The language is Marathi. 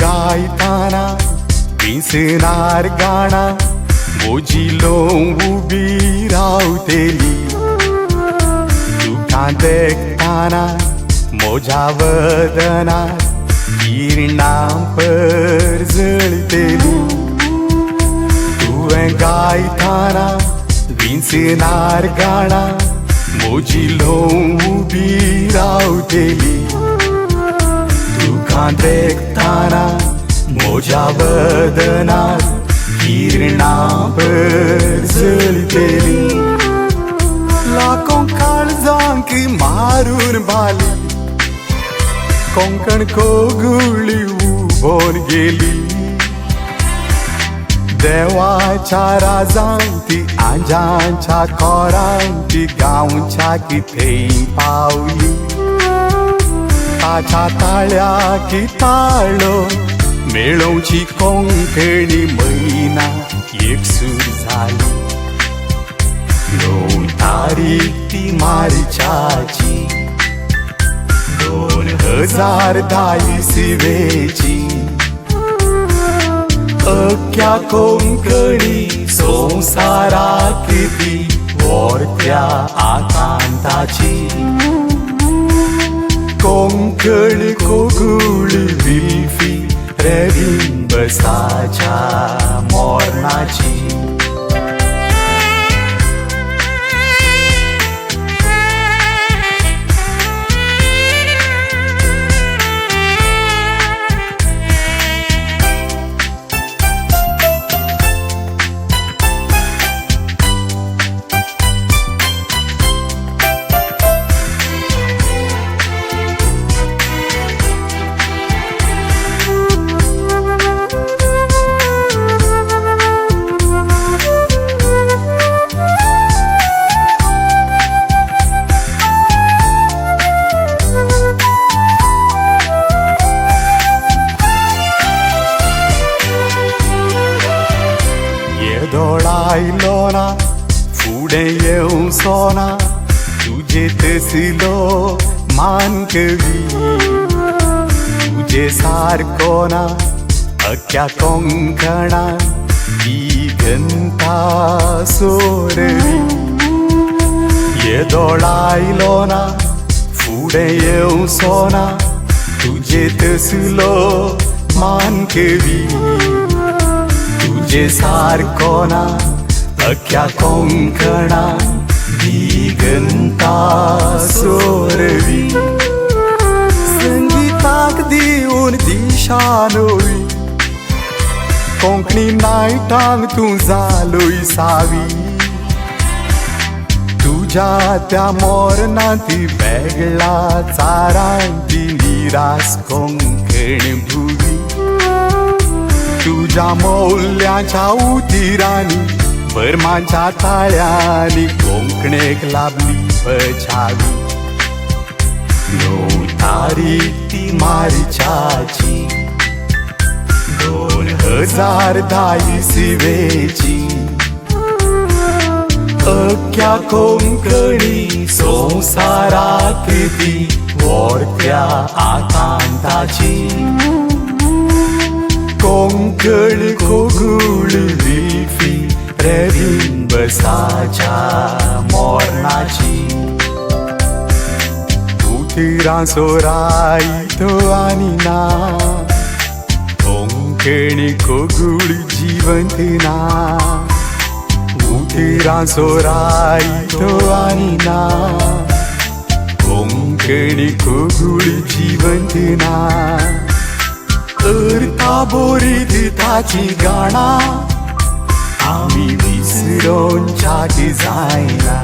गायताना दिसणार गाणा मोजिलो उभी रावतेली तुका देखताना मोजा वदनात किरणां परजळतेली तुवें गायताना दिसणार गाणा मोजिलो उभी रावतेली तुका देखताना मोजा वदनात किरणां परजळतेली लाखों काळजांक मारून बाली कोंकण कोगुळी उबोन गेली देवाच्या राजांती आंजांच्या कोरांती गांवच्या कितें पावली ताच्या ताळ्या की ताळो मेळोवची कोंकणी मैना एकसूर जाली 9 तारीख ती मार्चाची 2010 इस्वेची अख्ख्या कोंकणी संवसाराक ती व्हरत्या आकांताची कोंकण कोगुळी विल्फी रेबिंबसाच्या मोरणाची दोळायलो ना फुडें येवचो ना तुजे तसलो मानकवी तुजे सारको ना अख्ख्या कोंकणान ती घंटा सोरवी ये दोळायलो ना फुडें येवचो ना तुजे तसलो मानकवी तुजे सारको ना अख्ख्या कोंकणान दिगंता सोरवी संगीताक दिवन दिशा नवी कोंकणी नायटांक तूं जालोय सावी तुज्या त्या मोरणांती वेगळा चारांती निरास कोंकण भुवी तुझ्या मौल्याच्या उतिरांनी बर्माच्या ताळ्यांनी कोंकणेक लाभली पछावी 9 तारीख ती मार्चाची 2010 इस्वेची बोलक्या कोंकणी संसारात ती व्हडत्या आकांताची कोंकण कोगुळ लिफी रेबिंबसाच्या मोरणाची उतिरां सोराई तो आनी ना कोंकणी कोगुळ जिवंत ना उतिरां सोराई तो आनी ना कोंकणी कोगुळ जिवंत ना करता बोरीत ताची गाणा आमी विसरोवंच्याक जायना